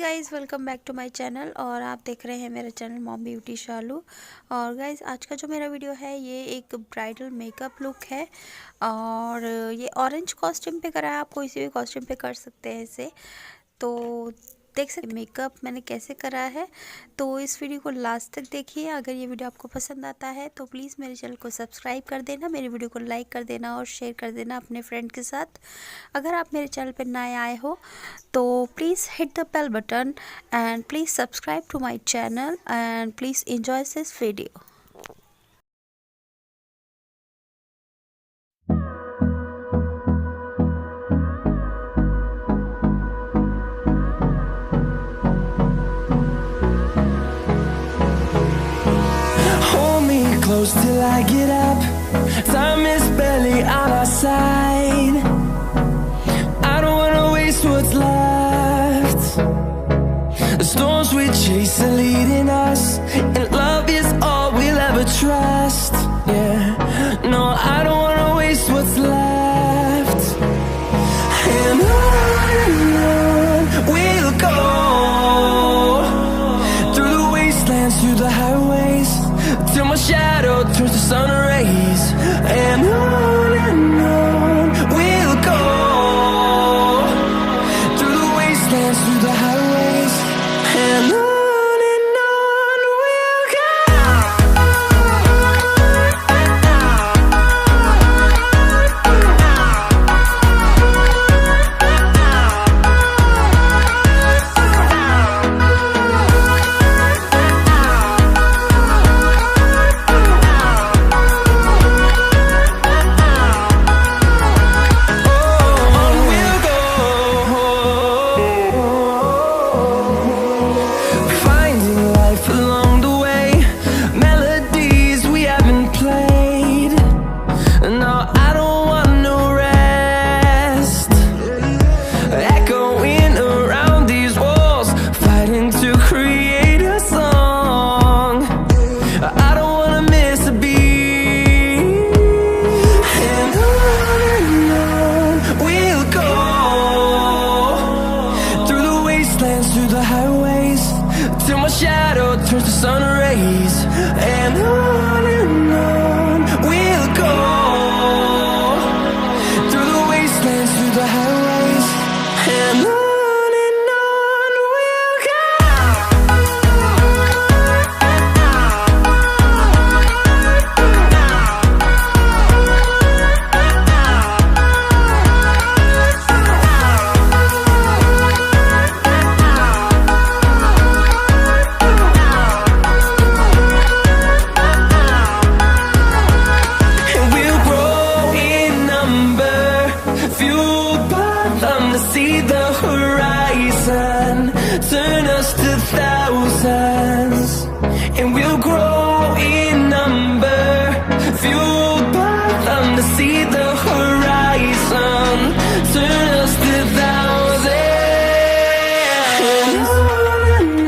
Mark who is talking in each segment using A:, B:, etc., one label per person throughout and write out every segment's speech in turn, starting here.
A: Guys, welcome back to my channel. और आप देख रहे हैं मेरा चैनल मॉम ब्यूटी शालू। और गाइज़, आज का जो मेरा वीडियो है ये एक ब्राइडल मेकअप लुक है। और ये ऑरेंज कॉस्ट्यूम पे करा है, आप कोई सी भी कॉस्ट्यूम पे कर सकते हैं इसे। तो देख सकते मेकअप मैंने कैसे करा है। तो इस वीडियो को लास्ट तक देखिए। अगर ये वीडियो आपको पसंद आता है तो प्लीज़ मेरे चैनल को सब्सक्राइब कर देना, मेरी वीडियो को लाइक कर देना और शेयर कर देना अपने फ्रेंड के साथ। अगर आप मेरे चैनल पर नए आए हो तो please hit the bell button and please subscribe to my channel and please enjoy this video.
B: Close till I get up. Time is barely on our side. I don't wanna waste what's left. The storms we chase are leading us, and love is all we'll ever trust. Yeah, no, I don't wanna waste what's left. And on we'll go, through the wastelands, through the highways, till my shadow turns to sun rays. And on we'll go, through the wastelands, through the highways, and on we'll go. Through the highways, till my shadow turns to sun rays. And on we'll go, through the wastelands, through the highways, and on we'll go. See the horizon, turn us to thousands, and we'll grow in number, fueled by them to see the horizon, turn us to thousands, and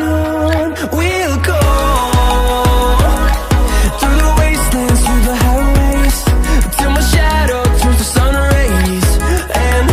B: on we'll go, through the wastelands, through the highways, till my shadow turns to sun rays. And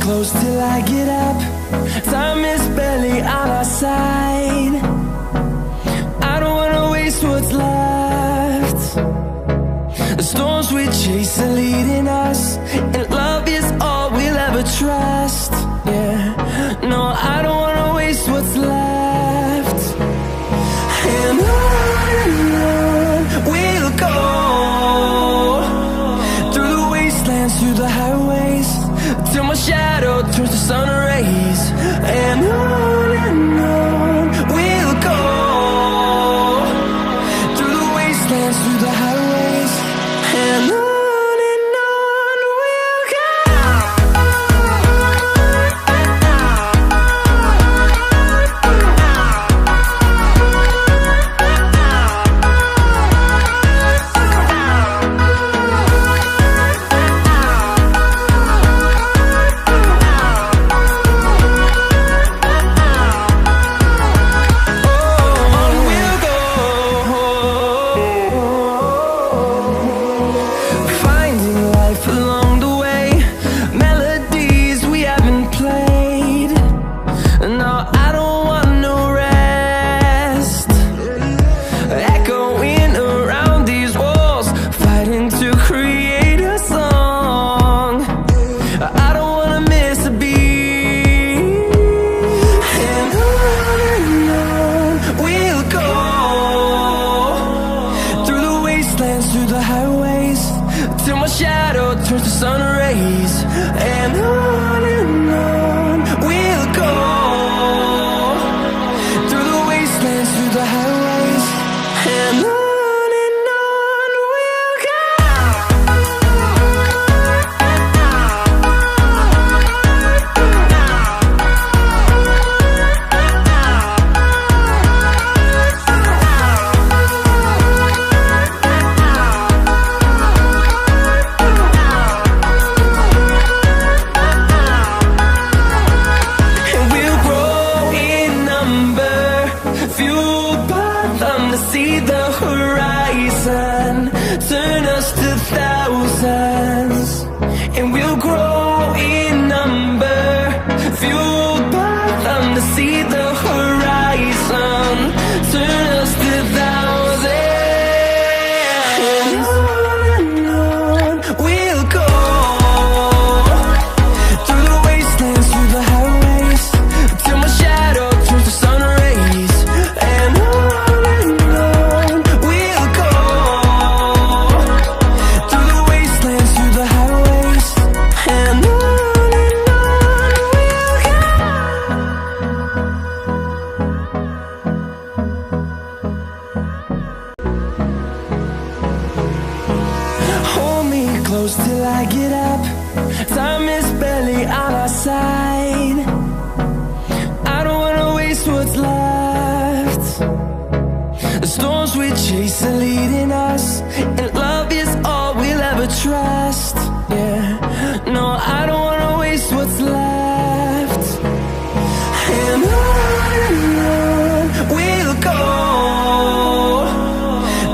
B: close till I get up. Time is barely on our side. I don't wanna waste what's left. The storms we chase are leading us, and love is all we'll ever trust. Yeah, no, I don't wanna waste what's left. And on we'll go, through the wastelands, through the highways, till my shadow turns to sun rays. And on we'll go, through the wastelands, through the highways, and on we'll go. turns to sun rays, and on we'll go, through the wastelands, through the highways, and on we'll go. See the horizon, turn us to thousands, and we'll grow in number, fueled by them. To see the horizon, turn us to thousands, and on we'll go, through the wastelands, through the highways, till my shadow turns to sun rays, and on close till I get up. Time is barely on our side. I don't wanna waste what's left. The storms we chase are leading us, and love is all we'll ever trust. Yeah, no, I don't wanna waste what's left. And on we'll go,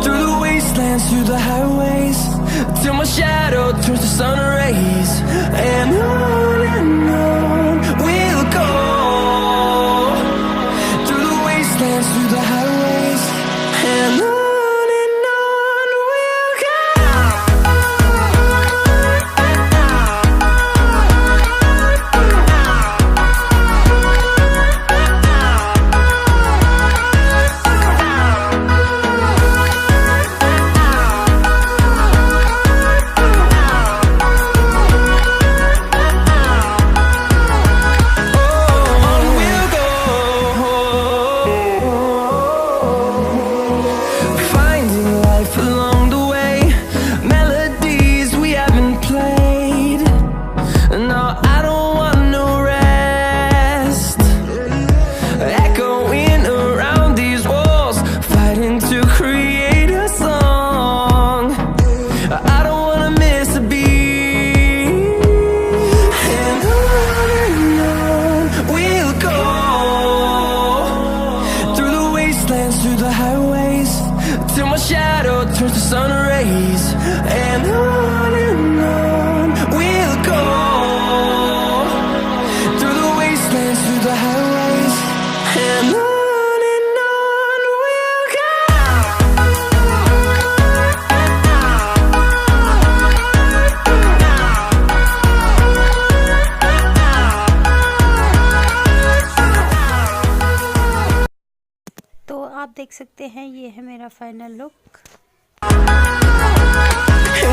B: through the wastelands, through the highways, till my shadow turns to sun rays, and on we'll go, through the wastelands, through the highways, and on we'll go. Through the highways, till my shadow turns to sun rays, and on we'll go, through the wastelands, through the highways, and on we'll go.
A: तो आप देख सकते हैं ये है मेरा final look.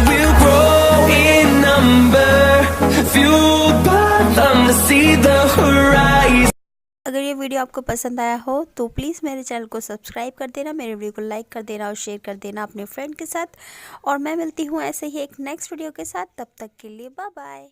B: We'll grow in number, fueled by them. To see the horizon.
A: अगर ये वीडियो आपको पसंद आया हो तो प्लीज़ मेरे चैनल को सब्सक्राइब कर देना, मेरे वीडियो को लाइक कर देना और शेयर कर देना अपने फ्रेंड के साथ। और मैं मिलती हूँ ऐसे ही एक नेक्स्ट वीडियो के साथ, तब तक के लिए बाय बाय।